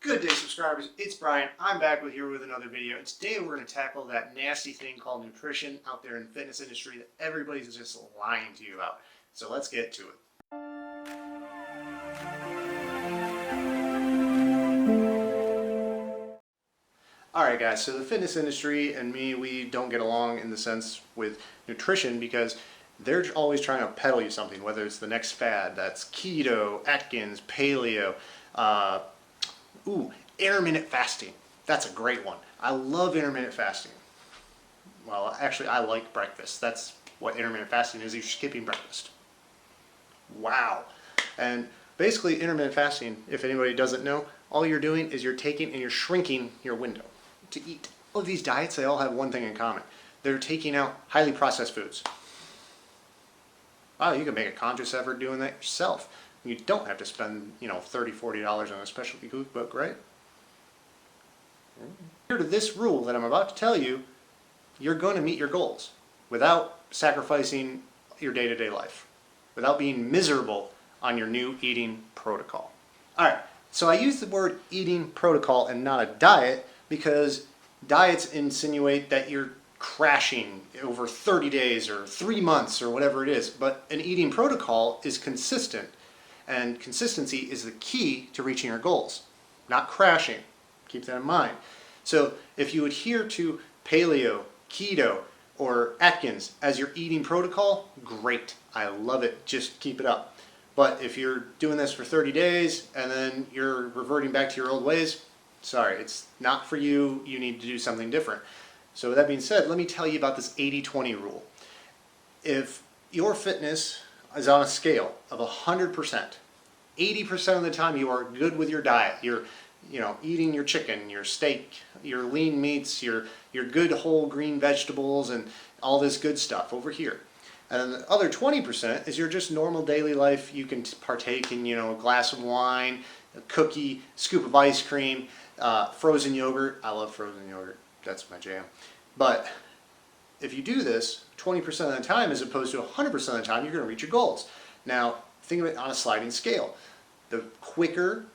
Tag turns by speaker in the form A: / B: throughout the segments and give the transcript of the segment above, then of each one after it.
A: Good day, subscribers. It's Brian. I'm back here with another video. And today we're going to tackle that nasty thing called nutrition out there in the fitness industry that everybody's just lying to you about. So let's get to it. Alright guys, so the fitness industry and me, we don't get along in the sense with nutrition because they're always trying to peddle you something, whether it's the next fad, that's Keto, Atkins, Paleo, intermittent fasting. That's a great one. I love intermittent fasting. Well, actually, I like breakfast. That's what intermittent fasting is. You're skipping breakfast. Wow. And basically, intermittent fasting, if anybody doesn't know, all you're doing is you're taking and you're shrinking your window to eat. All of these diets, they all have one thing in common. They're taking out highly processed foods. Wow, you can make a conscious effort doing that yourself. You don't have to spend, $30, $40 on a specialty cookbook, right? Here to this rule that I'm about to tell you, you're going to meet your goals without sacrificing your day-to-day life, without being miserable on your new eating protocol. All right, so I use the word eating protocol and not a diet because diets insinuate that you're crashing over 30 days or 3 months or whatever it is, but an eating protocol is consistent. And consistency is the key to reaching your goals, not crashing. Keep that in mind. So if you adhere to Paleo, Keto, or Atkins as your eating protocol, great. I love it. Just keep it up. But if you're doing this for 30 days and then you're reverting back to your old ways, sorry, it's not for you. You need to do something different. So with that being said, let me tell you about this 80-20 rule. If your fitness is on a scale of 100%, 80% of the time you are good with your diet. You're eating your chicken, your steak, your lean meats, your good whole green vegetables and all this good stuff over here. And the other 20% is your just normal daily life. You can partake in, a glass of wine, a cookie, scoop of ice cream, frozen yogurt. I love frozen yogurt. That's my jam. But if you do this 20% of the time as opposed to 100% of the time, you're going to reach your goals. Now, think of it on a sliding scale. The quicker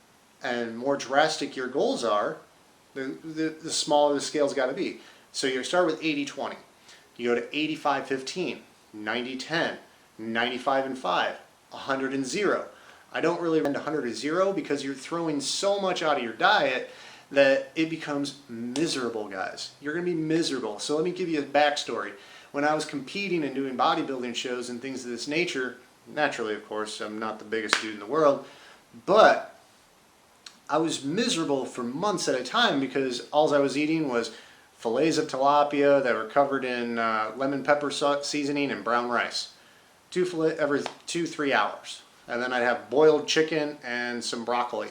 A: and more drastic your goals are, the smaller the scale's got to be. So you start with 80-20. You go to 85-15, 90-10, 95-5, 100-0. I don't really recommend 100-0 because you're throwing so much out of your diet that it becomes miserable, guys. You're going to be miserable. So let me give you a backstory. When I was competing and doing bodybuilding shows and things of this nature, naturally, of course, I'm not the biggest dude in the world, but I was miserable for months at a time because all I was eating was fillets of tilapia that were covered in lemon pepper seasoning and brown rice. Every 2-3 hours. And then I'd have boiled chicken and some broccoli.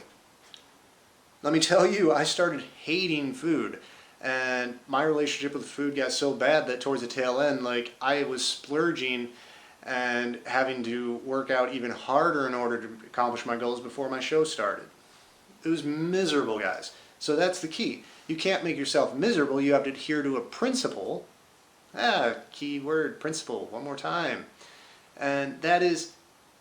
A: Let me tell you, I started hating food. And my relationship with food got so bad that towards the tail end, I was splurging and having to work out even harder in order to accomplish my goals before my show started. It was miserable, guys. So that's the key. You can't make yourself miserable. You have to adhere to a principle. Key word, principle, one more time. And that is,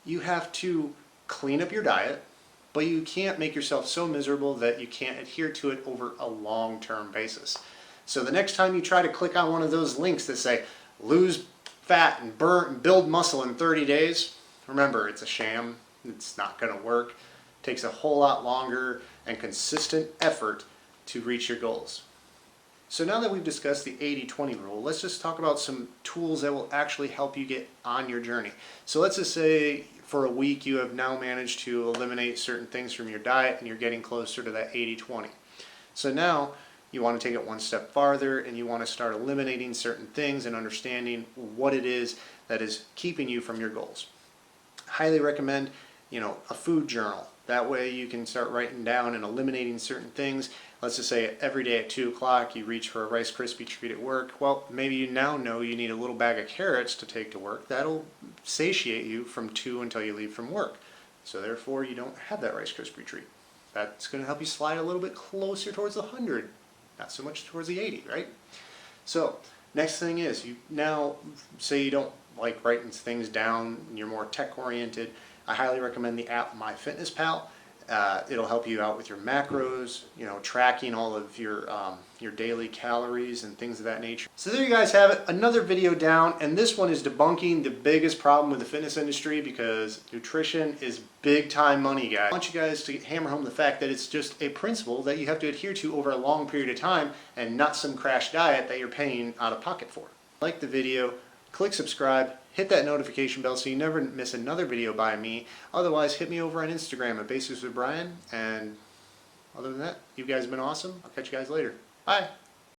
A: you have to clean up your diet, but you can't make yourself so miserable that you can't adhere to it over a long-term basis. So the next time you try to click on one of those links that say, lose fat and burn and build muscle in 30 days, remember, it's a sham. It's not going to work. It takes a whole lot longer and consistent effort to reach your goals. So now that we've discussed the 80-20 rule, let's just talk about some tools that will actually help you get on your journey. So let's just say for a week you have now managed to eliminate certain things from your diet and you're getting closer to that 80-20. So now you want to take it one step farther and you want to start eliminating certain things and understanding what it is that is keeping you from your goals. Highly recommend, a food journal. That way you can start writing down and eliminating certain things. Let's just say every day at 2 o'clock you reach for a Rice Krispie treat at work. Well, maybe you now know you need a little bag of carrots to take to work. That'll satiate you from 2 until you leave from work. So therefore you don't have that Rice Krispie treat. That's going to help you slide a little bit closer towards the 100, not so much towards the 80, right? So next thing is, you now say you don't like writing things down and you're more tech oriented. I highly recommend the app MyFitnessPal. It'll help you out with your macros, you know, tracking all of your daily calories and things of that nature. So there you guys have it, another video down, and this one is debunking the biggest problem with the fitness industry, because nutrition is big time money, guys. I want you guys to hammer home the fact that it's just a principle that you have to adhere to over a long period of time, and not some crash diet that you're paying out of pocket for. Like the video, click subscribe, hit that notification bell so you never miss another video by me. Otherwise, hit me over on Instagram at Basics with Brian. And other than that, you guys have been awesome. I'll catch you guys later. Bye.